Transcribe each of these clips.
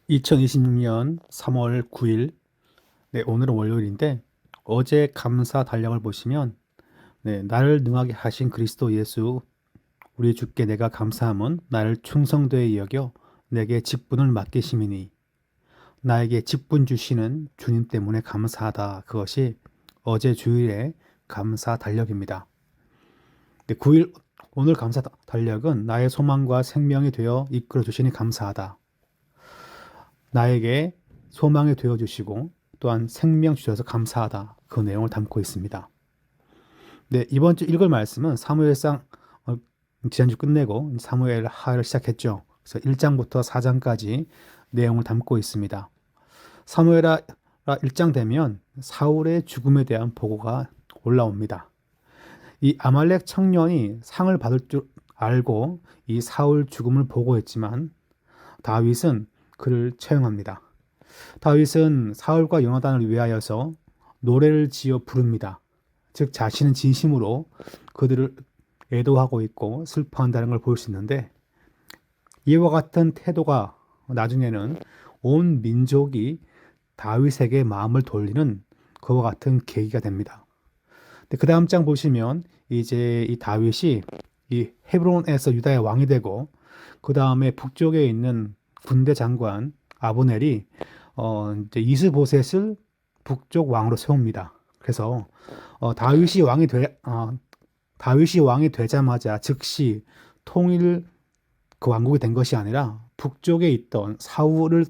2026년 3월 9일, 네, 오늘은 월요일인데, 어제 감사 달력을 보시면, 네, 나를 능하게 하신 그리스도 예수, 우리 주께 내가 감사함은 나를 충성되이 여겨 내게 직분을 맡기심이니, 나에게 직분 주시는 주님 때문에 감사하다. 그것이 어제 주일의 감사 달력입니다. 네, 9일, 오늘 감사 달력은 나의 소망과 생명이 되어 이끌어 주시니 감사하다. 나에게 소망이 되어 주시고 또한 생명 주셔서 감사하다. 그 내용을 담고 있습니다. 네, 이번 주 읽을 말씀은 사무엘상 지난주 끝내고 사무엘 하를 시작했죠. 그래서 1장부터 4장까지 내용을 담고 있습니다. 사무엘하 1장 되면 사울의 죽음에 대한 보고가 올라옵니다. 이 아말렉 청년이 상을 받을 줄 알고 이 사울 죽음을 보고했지만 다윗은 그를 처형합니다. 다윗은 사울과 요나단을 위하여서 노래를 지어 부릅니다. 즉 자신은 진심으로 그들을 애도하고 있고 슬퍼한다는 걸 볼 수 있는데 이와 같은 태도가 나중에는 온 민족이 다윗에게 마음을 돌리는 그와 같은 계기가 됩니다. 그 다음 장 보시면 이제 이 다윗이 이 헤브론에서 유다의 왕이 되고 그 다음에 북쪽에 있는 군대 장관 아브넬이 이제 이스보셋을 북쪽 왕으로 세웁니다. 그래서 다윗이 왕이 되자마자 즉시 통일 그 왕국이 된 것이 아니라 북쪽에 있던 사울의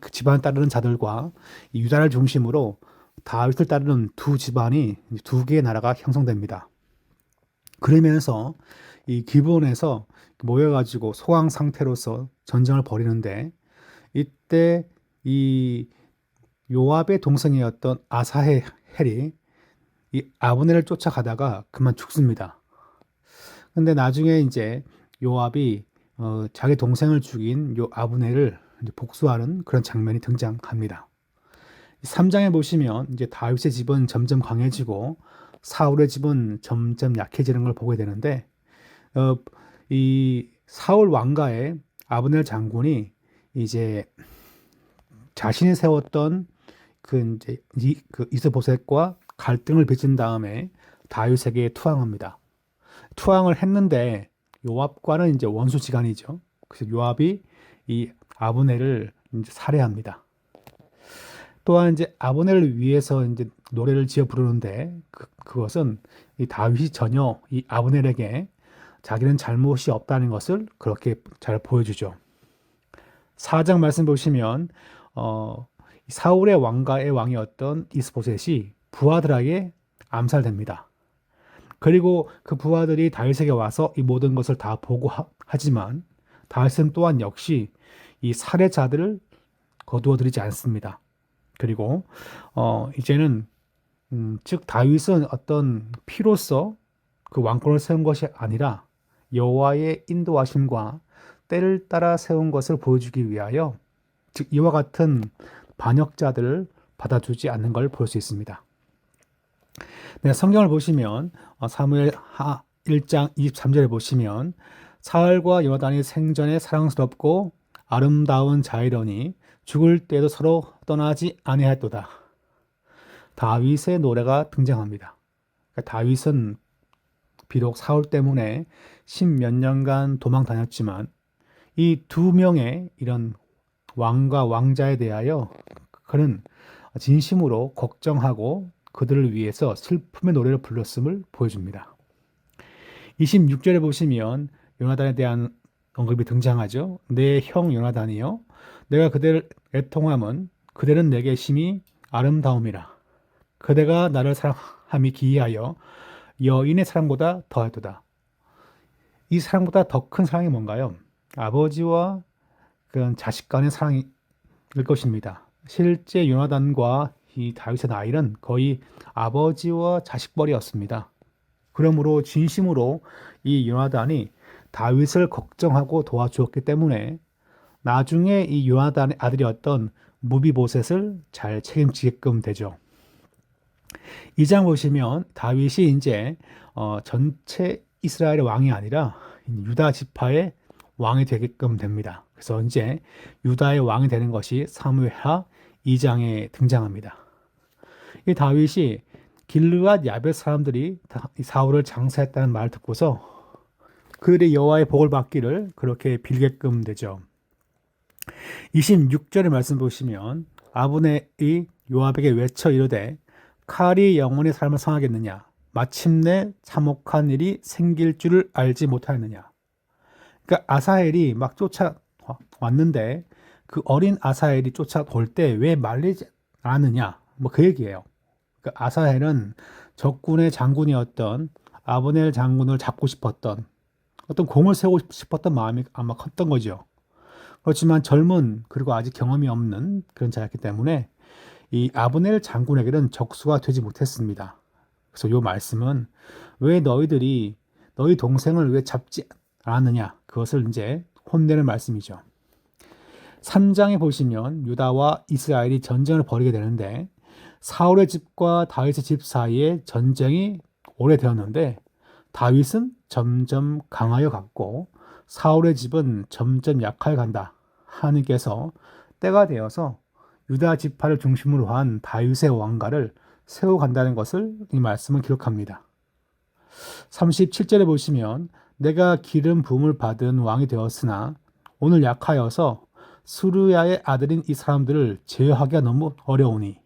그 집안을 따르는 자들과 유다를 중심으로 다윗을 따르는 두 집안이 두 개의 나라가 형성됩니다. 그러면서 이 기브온에서 모여가지고 소강 상태로서 전쟁을 벌이는데 이때 이 요압의 동생이었던 아사헬이 이 아브넬을 쫓아가다가 그만 죽습니다. 근데 나중에 이제 요압이 자기 동생을 죽인 요 아브넬을 이제 복수하는 그런 장면이 등장합니다. 3장에 보시면 이제 다윗의 집은 점점 강해지고 사울의 집은 점점 약해지는 걸 보게 되는데 이 사울 왕가의 아브넬 장군이 이제 자신이 세웠던 그 이제 그 이스보셋과 갈등을 빚은 다음에 다윗에게 투항합니다. 투항을 했는데 요압과는 이제 원수지간이죠. 그래서 요압이 이 아브넬을 이제 살해합니다. 또한 이제 아브넬을 위해서 이제 노래를 지어 부르는데 그것은 이 다윗이 전혀 이 아브넬에게 자기는 잘못이 없다는 것을 그렇게 잘 보여주죠. 4장 말씀 보시면 사울의 왕가의 왕이었던 이스보셋이 부하들에게 암살됩니다. 그리고 그 부하들이 다윗에게 와서 이 모든 것을 다 보고하지만 다윗은 또한 역시 이 살해자들을 거두어들이지 않습니다. 그리고 이제는 즉 다윗은 어떤 피로써 그 왕권을 세운 것이 아니라 여호와의 인도하심과 때를 따라 세운 것을 보여주기 위하여 즉 이와 같은 반역자들을 받아주지 않는 걸 볼 수 있습니다. 네, 성경을 보시면 사무엘하 1장 23절에 보시면 사울과 요나단이 생전에 사랑스럽고 아름다운 자이러니 죽을 때도 서로 떠나지 아니하였도다. 다윗의 노래가 등장합니다. 그러니까 다윗은 비록 사울 때문에 십몇 년간 도망 다녔지만 이 두 명의 이런 왕과 왕자에 대하여 그는 진심으로 걱정하고 그들을 위해서 슬픔의 노래를 불렀음을 보여줍니다. 26절에 보시면 요나단에 대한 언급이 등장하죠. 내 형 요나단이요 내가 그대를 애통함은 그대는 내게 심히 아름다움이라. 그대가 나를 사랑함이 기이하여 여인의 사랑보다 더하도다. 이 사랑보다 더 큰 사랑이 뭔가요? 아버지와 그런 자식 간의 사랑일 것입니다. 실제 요나단과 이 다윗의 나이는 거의 아버지와 자식벌이었습니다. 그러므로 진심으로 이 요나단이 다윗을 걱정하고 도와주었기 때문에 나중에 이 요나단의 아들이었던 무비보셋을 잘 책임지게끔 되죠. 2장 보시면 다윗이 이제 전체 이스라엘의 왕이 아니라 유다 지파의 왕이 되게끔 됩니다. 그래서 이제 유다의 왕이 되는 것이 사무엘하 2장에 등장합니다. 이 다윗이 길르앗 야벳 사람들이 사울을 장사했다는 말을 듣고서 그들이 여호와의 복을 받기를 그렇게 빌게끔 되죠. 26절의 말씀 보시면 아브넬이 요압에게 외쳐 이르되 칼이 영원히 삶을 성하겠느냐 마침내 참혹한 일이 생길 줄을 알지 못하였느냐. 그러니까 아사헬이 막 쫓아왔는데 그 어린 아사헬이 쫓아올 때 왜 말리지 않느냐 뭐 그 얘기예요. 그러니까 아사헬은 적군의 장군이었던 아브넬 장군을 잡고 싶었던 어떤 공을 세우고 싶었던 마음이 아마 컸던 거죠. 그렇지만 젊은 그리고 아직 경험이 없는 그런 자였기 때문에 이 아브넬 장군에게는 적수가 되지 못했습니다. 그래서 이 말씀은 왜 너희들이 너희 동생을 왜 잡지 않았느냐 그것을 이제 혼내는 말씀이죠. 3장에 보시면 유다와 이스라엘이 전쟁을 벌이게 되는데 사울의 집과 다윗의 집 사이에 전쟁이 오래되었는데 다윗은 점점 강하여 갔고 사울의 집은 점점 약하여 간다. 하나님께서 때가 되어서 유다 지파를 중심으로 한 다윗의 왕가를 세워간다는 것을 이 말씀은 기록합니다. 37절에 보시면 내가 기름 부음을 받은 왕이 되었으나 오늘 약하여서 수르야의 아들인 이 사람들을 제어하기가 너무 어려우니.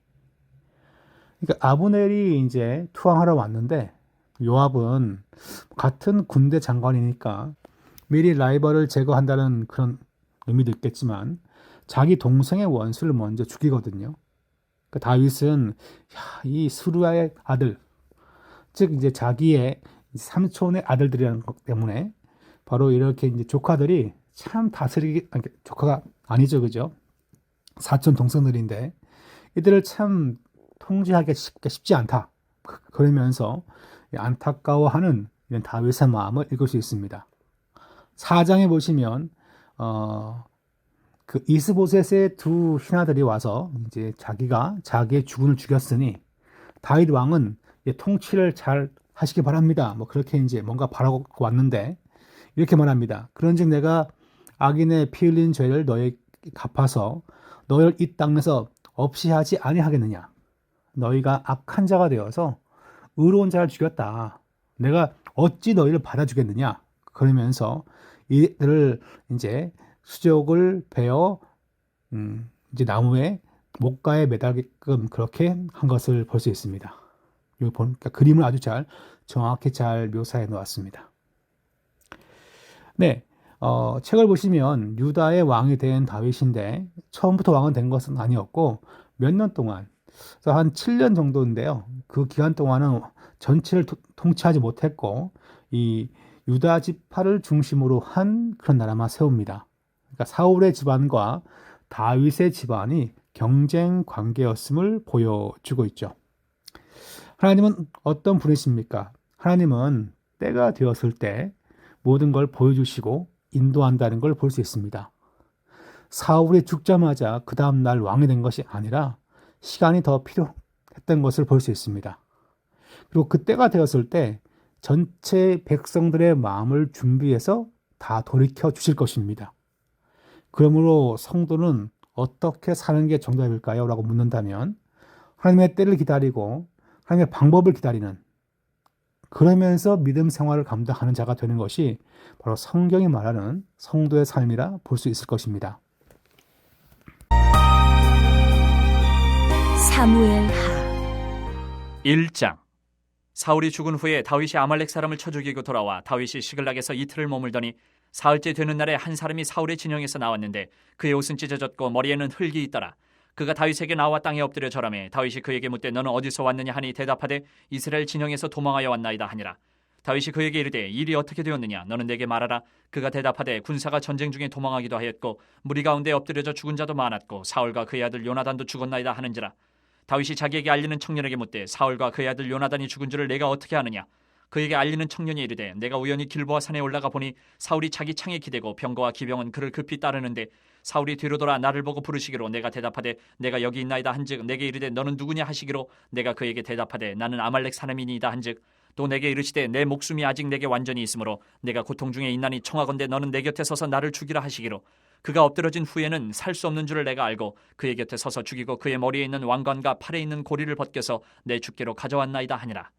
그러니까 아브넬이 이제 투항하러 왔는데 요압은 같은 군대 장관이니까 미리 라이벌을 제거한다는 그런 의미도 있겠지만 자기 동생의 원수를 먼저 죽이거든요. 그러니까 다윗은 이 수르야의 아들, 즉 이제 자기의 삼촌의 아들들이라는 것 때문에 바로 이렇게 이제 조카들이 참 조카가 아니죠, 그죠? 사촌 동생들인데 이들을 참 통제하기 쉽지 않다. 그러면서 안타까워하는 이런 다윗의 마음을 읽을 수 있습니다. 4장에 보시면 그 이스보셋의 두 신하들이 와서 이제 자기가 자기의 주군을 죽였으니 다윗 왕은 통치를 잘 하시기 바랍니다. 뭐 그렇게 이제 뭔가 바라고 왔는데 이렇게 말합니다. 그런즉 내가 악인의 피 흘린 죄를 너에게 갚아서 너를 이 땅에서 없이 하지 아니하겠느냐. 너희가 악한 자가 되어서 의로운 자를 죽였다. 내가 어찌 너희를 받아주겠느냐. 그러면서 이들을 이제 수족을 베어 이제 나무에 목가에 매달게끔 그렇게 한 것을 볼 수 있습니다. 여기 보니까 그림을 아주 정확히 잘 묘사해 놓았습니다. 네, 책을 보시면 유다의 왕이 된 다윗인데 처음부터 왕은 된 것은 아니었고 몇 년 동안 한 7년 정도인데요. 그 기간 동안은 전체를 통치하지 못했고 이 유다 지파를 중심으로 한 그런 나라만 세웁니다. 그러니까 사울의 집안과 다윗의 집안이 경쟁 관계였음을 보여주고 있죠. 하나님은 어떤 분이십니까? 하나님은 때가 되었을 때 모든 걸 보여주시고 인도한다는 걸 볼 수 있습니다. 사울이 죽자마자 그 다음 날 왕이 된 것이 아니라 시간이 더 필요했던 것을 볼 수 있습니다. 그리고 그때가 되었을 때 전체 백성들의 마음을 준비해서 다 돌이켜 주실 것입니다. 그러므로 성도는 어떻게 사는 게 정답일까요? 라고 묻는다면 하나님의 때를 기다리고 하나님의 방법을 기다리는 그러면서 믿음 생활을 감당하는 자가 되는 것이 바로 성경이 말하는 성도의 삶이라 볼 수 있을 것입니다. 사무엘하 1장. 사울이 죽은 후에 다윗이 아말렉 사람을 쳐 죽이고 돌아와 다윗이 시글락에서 이틀을 머물더니 사흘째 되는 날에 한 사람이 사울의 진영에서 나왔는데 그의 옷은 찢어졌고 머리에는 흙이 있더라. 그가 다윗에게 나와 땅에 엎드려 절하매 다윗이 그에게 묻되 너는 어디서 왔느냐 하니 대답하되 이스라엘 진영에서 도망하여 왔나이다 하니라. 다윗이 그에게 이르되 일이 어떻게 되었느냐 너는 내게 말하라. 그가 대답하되 군사가 전쟁 중에 도망하기도 하였고 무리 가운데 엎드려져 죽은 자도 많았고 사울과 그의 아들 요나단도 죽었나이다 하는지라. 다윗이 자기에게 알리는 청년에게 묻되 사울과 그의 아들 요나단이 죽은 줄을 내가 어떻게 아느냐. 그에게 알리는 청년이 이르되 내가 우연히 길보아 산에 올라가 보니 사울이 자기 창에 기대고 병거와 기병은 그를 급히 따르는데 사울이 뒤로 돌아 나를 보고 부르시기로 내가 대답하되 내가 여기 있나이다 한즉 내게 이르되 너는 누구냐 하시기로 내가 그에게 대답하되 나는 아말렉 사람이니이다 한즉 또 내게 이르시되 내 목숨이 아직 내게 완전히 있으므로 내가 고통 중에 있나니 청하건대 너는 내 곁에 서서 나를 죽이라 하시기로 그가 엎드러진 후에는 살 수 없는 줄을 내가 알고 그의 곁에 서서 죽이고 그의 머리에 있는 왕관과 팔에 있는 고리를 벗겨서 내 주께로 가져왔나이다 하니라.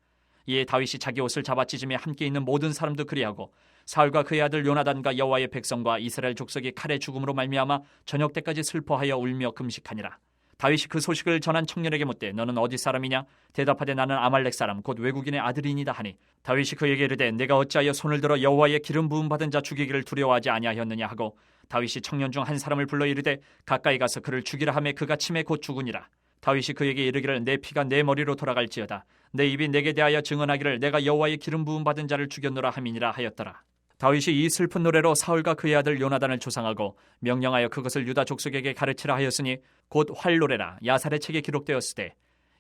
이에 다윗이 자기 옷을 잡아 찢으며 함께 있는 모든 사람도 그리하고 사울과 그의 아들 요나단과 여호와의 백성과 이스라엘 족속이 칼의 죽음으로 말미암아 저녁 때까지 슬퍼하여 울며 금식하니라. 다윗이 그 소식을 전한 청년에게 묻되 너는 어디 사람이냐? 대답하되 나는 아말렉 사람 곧 외국인의 아들이니다 하니 다윗이 그에게 이르되 내가 어찌하여 손을 들어 여호와의 기름 부음 받은 자 죽이기를 두려워하지 아니하였느냐 하고 다윗이 청년 중 한 사람을 불러 이르되 가까이 가서 그를 죽이라 하매 그가 침에 곧 죽으니라. 다윗이 그에게 이르기를 내 피가 내 머리로 돌아갈지어다 내 입이 내게 대하여 증언하기를 내가 여호와의 기름 부음 받은 자를 죽였노라 함이니라 하였더라. 다윗이 이 슬픈 노래로 사울과 그의 아들 요나단을 조상하고 명령하여 그것을 유다 족속에게 가르치라 하였으니 곧 활노래라 야살의 책에 기록되었으되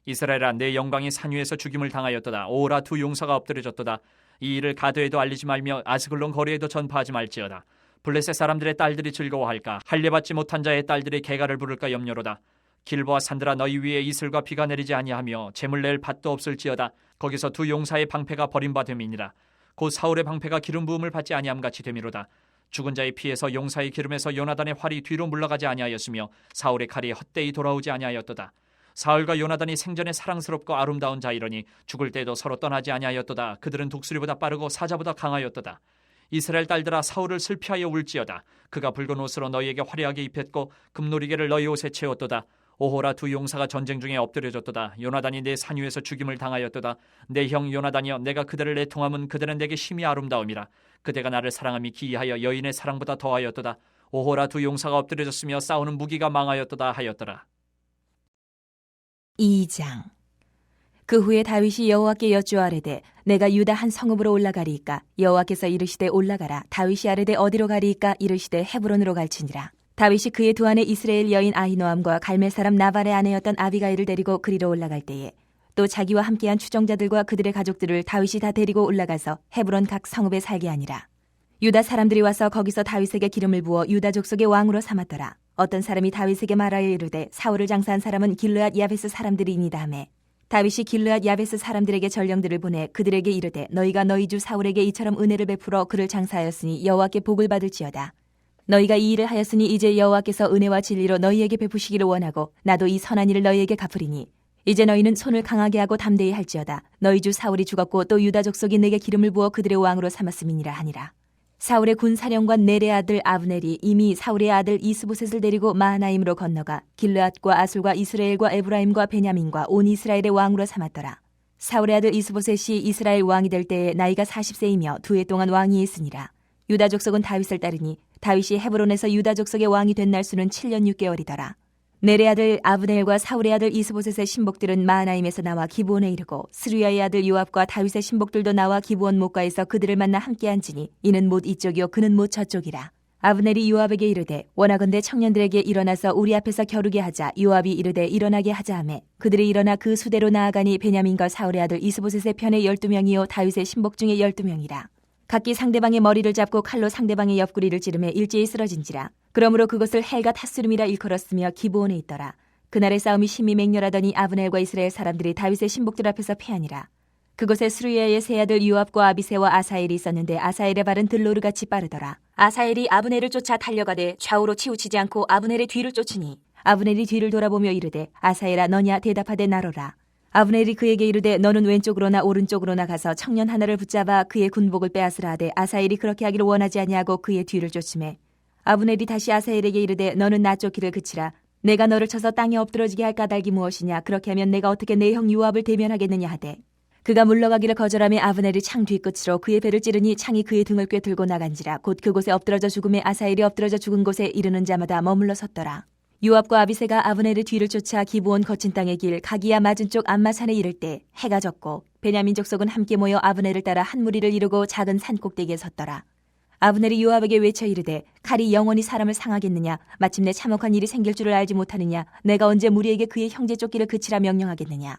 이스라엘아 내 영광이 산 위에서 죽임을 당하였도다. 오라 두 용사가 엎드려졌도다. 이 일을 가드에도 알리지 말며 아스글론 거리에도 전파하지 말지어다. 블레셋 사람들의 딸들이 즐거워할까? 할례받지 못한 자의 딸들이 개가를 부를까 염려로다. 길보아 산들아 너희 위에 이슬과 비가 내리지 아니하며 재물 낼 밭도 없을지어다. 거기서 두 용사의 방패가 버림받음이니라. 곧 사울의 방패가 기름 부음을 받지 아니함 같이 되미로다. 죽은 자의 피에서 용사의 기름에서 요나단의 활이 뒤로 물러가지 아니하였으며 사울의 칼이 헛되이 돌아오지 아니하였도다. 사울과 요나단이 생전에 사랑스럽고 아름다운 자이러니 죽을 때도 서로 떠나지 아니하였도다. 그들은 독수리보다 빠르고 사자보다 강하였도다. 이스라엘 딸들아 사울을 슬피하여 울지어다. 그가 붉은 옷으로 너희에게 화려하게 입혔고 금노리개를 너희 옷에 채웠도다. 오호라 두 용사가 전쟁 중에 엎드려졌도다. 요나단이 내 산 위에서 죽임을 당하였도다. 내 형 요나단이여 내가 그들을 애통함은 그들은 내게 심히 아름다움이라. 그대가 나를 사랑함이 기이하여 여인의 사랑보다 더하였도다. 오호라 두 용사가 엎드려졌으며 싸우는 무기가 망하였도다 하였더라. 2장. 그 후에 다윗이 여호와께 여쭈아뢰되 내가 유다 한 성읍으로 올라가리이까? 여호와께서 이르시되 올라가라. 다윗이 아뢰되 어디로 가리이까? 이르시되 헤브론으로 갈지니라. 다윗이 그의 두 아내 이스라엘 여인 아히노암과 갈멜 사람 나발의 아내였던 아비가일을 데리고 그리로 올라갈 때에 또 자기와 함께한 추종자들과 그들의 가족들을 다윗이 다 데리고 올라가서 헤브론 각 성읍에 살게 하니라. 유다 사람들이 와서 거기서 다윗에게 기름을 부어 유다 족속의 왕으로 삼았더라. 어떤 사람이 다윗에게 말하여 이르되 사울을 장사한 사람은 길르앗 야베스 사람들이니이다 하매 다윗이 길르앗 야베스 사람들에게 전령들을 보내 그들에게 이르되 너희가 너희 주 사울에게 이처럼 은혜를 베풀어 그를 장사하였으니 여호와께 복을 받을지어다. 너희가 이 일을 하였으니 이제 여호와께서 은혜와 진리로 너희에게 베푸시기를 원하고 나도 이 선한 일을 너희에게 갚으리니 이제 너희는 손을 강하게 하고 담대히 할지어다. 너희 주 사울이 죽었고 또 유다 족속이 내게 기름을 부어 그들의 왕으로 삼았음이니라 하니라. 사울의 군 사령관 넬의 아들 아브넬이 이미 사울의 아들 이스보셋을 데리고 마하나임으로 건너가 길르앗과 아술과 이스라엘과 에브라임과 베냐민과 온 이스라엘의 왕으로 삼았더라. 사울의 아들 이스보셋이 이스라엘 왕이 될 때에 나이가 40세이며 2해 동안 왕위에 있으니라. 유다 족속은 다윗을 따르니 다윗이 헤브론에서 유다 족속의 왕이 된 날수는 7년 6개월이더라. 넬의 아들 아브넬과 사울의 아들 이스보셋의 신복들은 마하나임에서 나와 기브온에 이르고 스루야의 아들 요압과 다윗의 신복들도 나와 기브온 목가에서 그들을 만나 함께 앉으니 이는 못 이쪽이요 그는 못 저쪽이라. 아브넬이 요압에게 이르되 원하건대 청년들에게 일어나서 우리 앞에서 겨루게 하자. 요압이 이르되 일어나게 하자 하매 그들이 일어나 그 수대로 나아가니 베냐민과 사울의 아들 이스보셋의 편에 12명이요 다윗의 신복 중에 12명이라. 각기 상대방의 머리를 잡고 칼로 상대방의 옆구리를 찌르매 일제히 쓰러진지라. 그러므로 그것을 헬가 핫수름이라 일컬었으며 기브온에 있더라. 그날의 싸움이 심히 맹렬하더니 아브넬과 이스라엘 사람들이 다윗의 신복들 앞에서 패하니라. 그곳에 스루야의 세 아들 요압과 아비새와 아사엘이 있었는데 아사엘의 발은 들로르같이 빠르더라. 아사엘이 아브넬을 쫓아 달려가되 좌우로 치우치지 않고 아브넬의 뒤를 쫓으니 아브넬이 뒤를 돌아보며 이르되 아사엘아 너냐? 대답하되 나로라. 아브넬이 그에게 이르되 너는 왼쪽으로나 오른쪽으로나 가서 청년 하나를 붙잡아 그의 군복을 빼앗으라 하되 아사엘이 그렇게 하기를 원하지 아니하고 그의 뒤를 쫓으매 아브넬이 다시 아사엘에게 이르되 너는 나 쫓기를 그치라. 내가 너를 쳐서 땅에 엎드러지게 할 까닭이 무엇이냐? 그렇게 하면 내가 어떻게 내 형 요압을 대면하겠느냐 하되 그가 물러가기를 거절하며 아브넬이 창 뒤끝으로 그의 배를 찌르니 창이 그의 등을 꿰들고 나간지라. 곧 그곳에 엎드러져 죽음에 아사엘이 엎드러져 죽은 곳에 이르는 자마다 머물러 섰더라. 요압과 아비새가 아브넬의 뒤를 쫓아 기브온 거친 땅의 길 가기야 맞은 쪽 암마산에 이를 때 해가 졌고 베냐민 족속은 함께 모여 아브넬을 따라 한 무리를 이루고 작은 산 꼭대기에 섰더라. 아브넬이 요압에게 외쳐 이르되 칼이 영원히 사람을 상하겠느냐? 마침내 참혹한 일이 생길 줄을 알지 못하느냐? 내가 언제 무리에게 그의 형제 쫓기를 그치라 명령하겠느냐?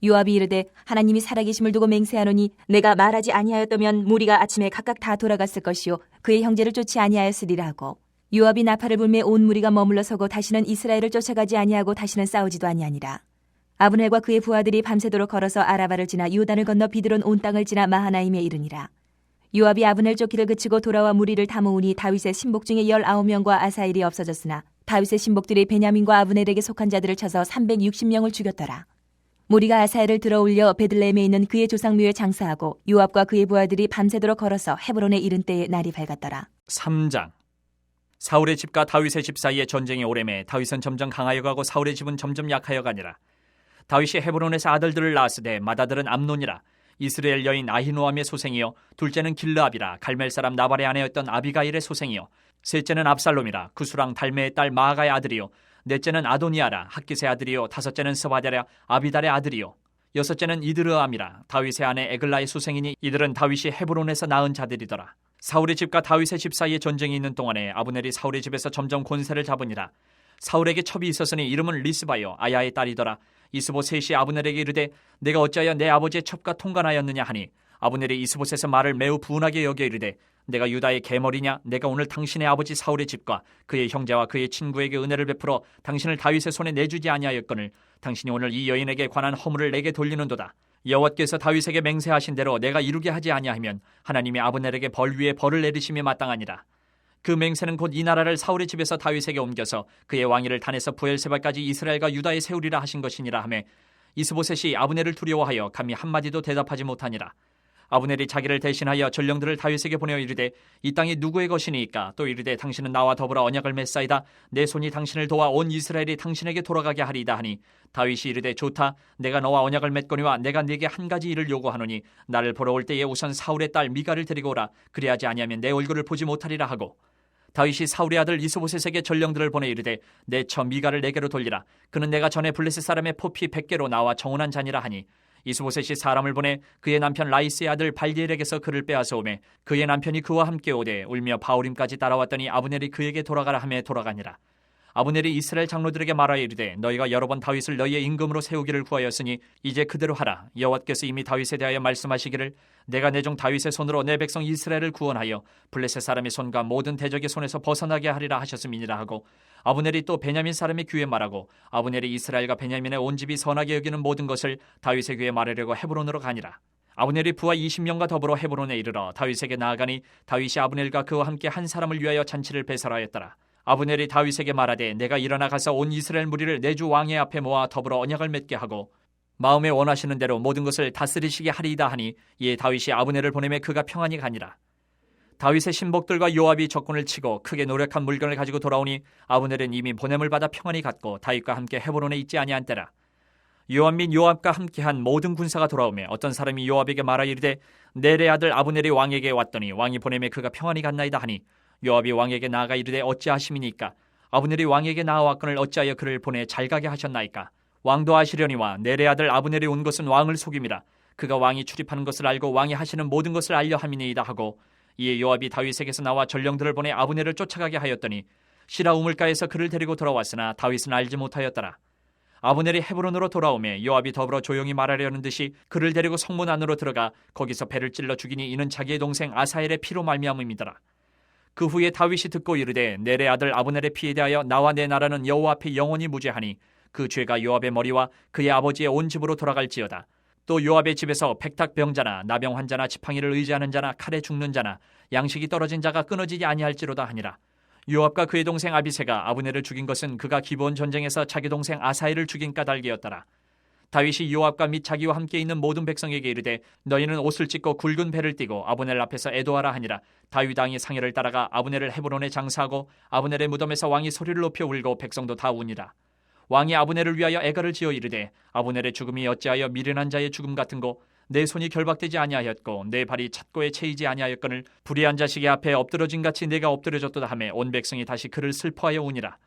요압이 이르되 하나님이 살아계심을 두고 맹세하노니 내가 말하지 아니하였다면 무리가 아침에 각각 다 돌아갔을 것이요 그의 형제를 쫓지 아니하였으리라 하고 요압이 나팔을 불매 온 무리가 머물러 서고 다시는 이스라엘을 쫓아가지 아니하고 다시는 싸우지도 아니하니라. 아브넬과 그의 부하들이 밤새도록 걸어서 아라바를 지나 요단을 건너 비드론 온 땅을 지나 마하나임에 이르니라. 요압이 아브넬 쫓기를 그치고 돌아와 무리를 다 모으니 다윗의 신복 중에 19명과 아사엘이 없어졌으나 다윗의 신복들이 베냐민과 아브넬에게 속한 자들을 쳐서 360명을 죽였더라. 무리가 아사엘을 들어올려 베들레헴에 있는 그의 조상묘에 장사하고 요압과 그의 부하들이 밤새도록 걸어서 헤브론에 이른 때에 날이 밝았더라. 3장. 사울의 집과 다윗의 집 사이에 전쟁이 오래매 다윗은 점점 강하여 가고 사울의 집은 점점 약하여 가니라. 다윗이 헤브론에서 아들들을 낳았으되 맏아들은 암논이라. 이스라엘 여인 아히노암의 소생이요 둘째는 길르압이라. 갈멜 사람 나발의 아내였던 아비가일의 소생이요 셋째는 압살롬이라. 구수랑 달메의 딸 마아가의 아들이요 넷째는 아도니아라. 학깃의 아들이요 다섯째는 스바랴 아비달의 아들이요 여섯째는 이드르암이라. 다윗의 아내 에글라의 소생이니 이들은 다윗이 헤브론에서 낳은 자들이더라. 사울의 집과 다윗의 집 사이에 전쟁이 있는 동안에 아브넬이 사울의 집에서 점점 권세를 잡으니라. 사울에게 첩이 있었으니 이름은 리스바요 아야의 딸이더라. 이스보셋이 아브넬에게 이르되 내가 어찌하여 내 아버지의 첩과 통관하였느냐 하니 아브넬이 이스보셋의 말을 매우 분하게 여겨 이르되 내가 유다의 계머리냐? 내가 오늘 당신의 아버지 사울의 집과 그의 형제와 그의 친구에게 은혜를 베풀어 당신을 다윗의 손에 내주지 아니하였거늘 당신이 오늘 이 여인에게 관한 허물을 내게 돌리는도다. 여호와께서 다윗에게 맹세하신 대로 내가 이루게 하지 아니하면 하나님이 아브넬에게 벌 위에 벌을 내리심이 마땅하니라. 그 맹세는 곧 이 나라를 사울의 집에서 다윗에게 옮겨서 그의 왕위를 단에서 부엘세바까지 이스라엘과 유다에 세우리라 하신 것이니라 하매 이스보셋이 아브넬을 두려워하여 감히 한마디도 대답하지 못하니라. 아브넬이 자기를 대신하여 전령들을 다윗에게 보내어 이르되 이 땅이 누구의 것이니이까? 또 이르되 당신은 나와 더불어 언약을 맺사이다. 내 손이 당신을 도와 온 이스라엘이 당신에게 돌아가게 하리이다 하니 다윗이 이르되 좋다. 내가 너와 언약을 맺거니와 내가 네게 한 가지 일을 요구하노니 나를 보러 올 때에 우선 사울의 딸 미가를 데리고 오라. 그리하지 아니하면 내 얼굴을 보지 못하리라 하고 다윗이 사울의 아들 이스보셋에게 전령들을 보내 이르되 내 처 미가를 내게로 돌리라. 그는 내가 전에 블레셋 사람의 포피 100개로 나와 정혼한 자니라 하니 이스보셋이 사람을 보내 그의 남편 라이스의 아들 발디엘에게서 그를 빼앗아 오매 그의 남편이 그와 함께 오되 울며 바울임까지 따라왔더니 아브넬이 그에게 돌아가라 하며 돌아가니라. 아브넬이 이스라엘 장로들에게 말하여 이르되 너희가 여러 번 다윗을 너희의 임금으로 세우기를 구하였으니 이제 그대로 하라. 여호와께서 이미 다윗에 대하여 말씀하시기를 내가 내 종 다윗의 손으로 내 백성 이스라엘을 구원하여 블레셋 사람의 손과 모든 대적의 손에서 벗어나게 하리라 하셨음이니라 하고 아브넬이 또 베냐민 사람의 귀에 말하고 아브넬이 이스라엘과 베냐민의 온 집이 선하게 여기는 모든 것을 다윗의 귀에 말하려고 헤브론으로 가니라. 아브넬이 부하 20명과 더불어 헤브론에 이르러 다윗에게 나아가니 다윗이 아브넬과 그와 함께 한 사람을 위하여 잔치를 배설하였더라. 아브넬이 다윗에게 말하되 내가 일어나 가서 온 이스라엘 무리를 내 주 왕의 앞에 모아 더불어 언약을 맺게 하고 마음에 원하시는 대로 모든 것을 다스리시게 하리이다 하니 이에 다윗이 아브넬을 보내매 그가 평안히 가니라. 다윗의 신복들과 요압이 적군을 치고 크게 노력한 물건을 가지고 돌아오니 아브넬은 이미 보냄을 받아 평안히 갔고 다윗과 함께 헤브론에 있지 아니한 때라. 요압 및 요압과 함께한 모든 군사가 돌아오매 어떤 사람이 요압에게 말하여 이르되 넬의 아들 아브넬이 왕에게 왔더니 왕이 보내매 그가 평안히 갔나이다 하니 요압이 왕에게 나아가 이르되 어찌하심이니까? 아브넬이 왕에게 나아왔거늘 어찌하여 그를 보내 잘 가게 하셨나이까? 왕도 아시려니와 넬의 아들 아브넬이 온 것은 왕을 속임이라. 그가 왕이 출입하는 것을 알고 왕이 하시는 모든 것을 알려 함이니이다 하고 이에 요압이 다윗에게서 나와 전령들을 보내 아브넬을 쫓아가게 하였더니 시라 우물가에서 그를 데리고 돌아왔으나 다윗은 알지 못하였더라. 아브넬이 헤브론으로 돌아오매 요압이 더불어 조용히 말하려는 듯이 그를 데리고 성문 안으로 들어가 거기서 배를 찔러 죽이니 이는 자기의 동생 아사엘의 피로 말미암음이더라. 그 후에 다윗이 듣고 이르되 넬의 아들 아브넬의 피에 대하여 나와 내 나라는 여호와 앞에 영원히 무죄하니 그 죄가 요압의 머리와 그의 아버지의 온 집으로 돌아갈지어다. 또 요압의 집에서 백탁병자나 나병 환자나 지팡이를 의지하는 자나 칼에 죽는 자나 양식이 떨어진 자가 끊어지지 아니할지로다 하니라. 요압과 그의 동생 아비새가 아브넬을 죽인 것은 그가 기브온 전쟁에서 자기 동생 아사엘을 죽인 까닭이었더라. 다윗이 요압과 및 자기와 함께 있는 모든 백성에게 이르되 너희는 옷을 찢고 굵은 배를 띠고 아브넬 앞에서 애도하라 하니라. 다윗 왕이 상의를 따라가 아브넬을 헤브론에 장사하고 아브넬의 무덤에서 왕이 소리를 높여 울고 백성도 다 우니라. 왕이 아브넬을 위하여 애가를 지어 이르되 아브넬의 죽음이 어찌하여 미련한 자의 죽음 같은고 내 손이 결박되지 아니하였고 내 발이 찻고에 채이지 아니하였거늘 불의한 자식의 앞에 엎드러진 같이 내가 엎드려졌도다 하매 온 백성이 다시 그를 슬퍼하여 우니라.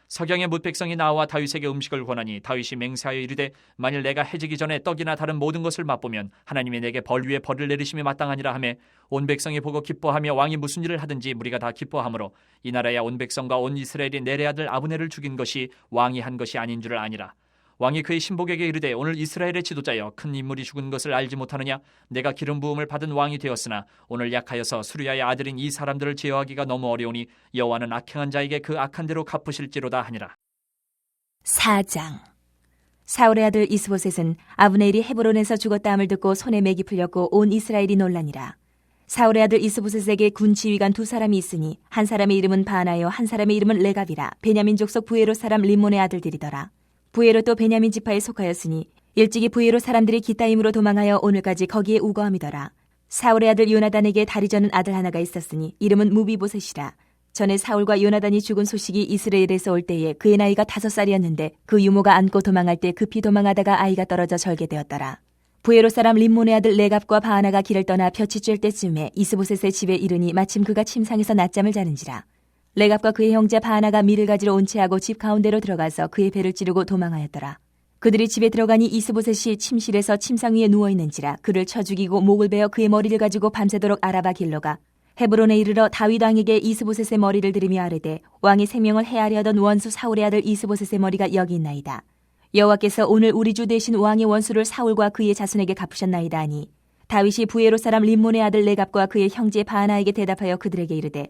석양의 뭇 백성이 나와 다윗에게 음식을 권하니 다윗이 맹세하여 이르되 만일 내가 해지기 전에 떡이나 다른 모든 것을 맛보면 하나님이 내게 벌 위에 벌을 내리심이 마땅하니라 하매 온 백성이 보고 기뻐하며 왕이 무슨 일을 하든지 무리가 다 기뻐하므로 이 나라야 온 백성과 온 이스라엘이 넬의 아들 아브넬을 죽인 것이 왕이 한 것이 아닌 줄을 아니라. 왕이 그의 신복에게 이르되 오늘 이스라엘의 지도자여 큰 인물이 죽은 것을 알지 못하느냐? 내가 기름 부음을 받은 왕이 되었으나 오늘 약하여서 수리아의 아들인 이 사람들을 제어하기가 너무 어려우니 여호와는 악행한 자에게 그 악한 대로 갚으실지로다 하니라. 4장. 사울의 아들 이스보셋은 아브넬이 헤브론에서 죽었다 함을 듣고 손에 맥이 풀렸고 온 이스라엘이 놀라니라. 사울의 아들 이스보셋에게 군 지휘관 두 사람이 있으니 한 사람의 이름은 바나요 한 사람의 이름은 레갑이라 베냐민 족속 부에롯 사람 림몬의 아들들이더라. 부에롯도 베냐민 지파에 속하였으니 일찍이 부에롯 사람들이 기타임으로 도망하여 오늘까지 거기에 우거함이더라. 사울의 아들 요나단에게 다리 저는 아들 하나가 있었으니 이름은 무비보셋이라. 전에 사울과 요나단이 죽은 소식이 이스라엘에서 올 때에 그의 나이가 5살이었는데 그 유모가 안고 도망할 때 급히 도망하다가 아이가 떨어져 절개되었더라. 부에롯 사람 림몬의 아들 레갑과 바하나가 길을 떠나 볕이 쬐을 때쯤에 이스보셋의 집에 이르니 마침 그가 침상에서 낮잠을 자는지라. 레갑과 그의 형제 바하나가 밀을 가지러 온 채하고 집 가운데로 들어가서 그의 배를 찌르고 도망하였더라. 그들이 집에 들어가니 이스보셋이 침실에서 침상 위에 누워있는지라 그를 쳐 죽이고 목을 베어 그의 머리를 가지고 밤새도록 아라바 길러가 헤브론에 이르러 다윗 왕에게 이스보셋의 머리를 들이며 아뢰되 왕의 생명을 해하려 하던 원수 사울의 아들 이스보셋의 머리가 여기 있나이다. 여호와께서 오늘 우리 주 대신 왕의 원수를 사울과 그의 자손에게 갚으셨나이다 하니 다윗이 부에롯 사람 림몬의 아들 레갑과 그의 형제 바하나에게 대답하여 그들에게 이르되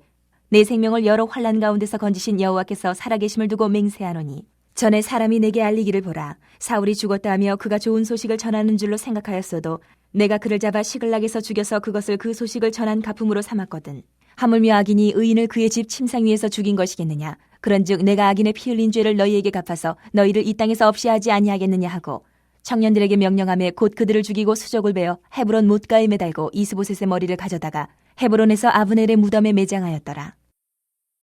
내 생명을 여러 환난 가운데서 건지신 여호와께서 살아계심을 두고 맹세하노니 전에 사람이 내게 알리기를 보라. 사울이 죽었다 하며 그가 좋은 소식을 전하는 줄로 생각하였어도 내가 그를 잡아 시글락에서 죽여서 그것을 그 소식을 전한 가품으로 삼았거든. 하물며 악인이 의인을 그의 집 침상 위에서 죽인 것이겠느냐. 그런즉 내가 악인의 피 흘린 죄를 너희에게 갚아서 너희를 이 땅에서 없이 하지 아니하겠느냐 하고 청년들에게 명령하며 곧 그들을 죽이고 수족을 베어 헤브론 못가에 매달고 이스보셋의 머리를 가져다가 헤브론에서 아브넬의 무덤에 매장하였더라.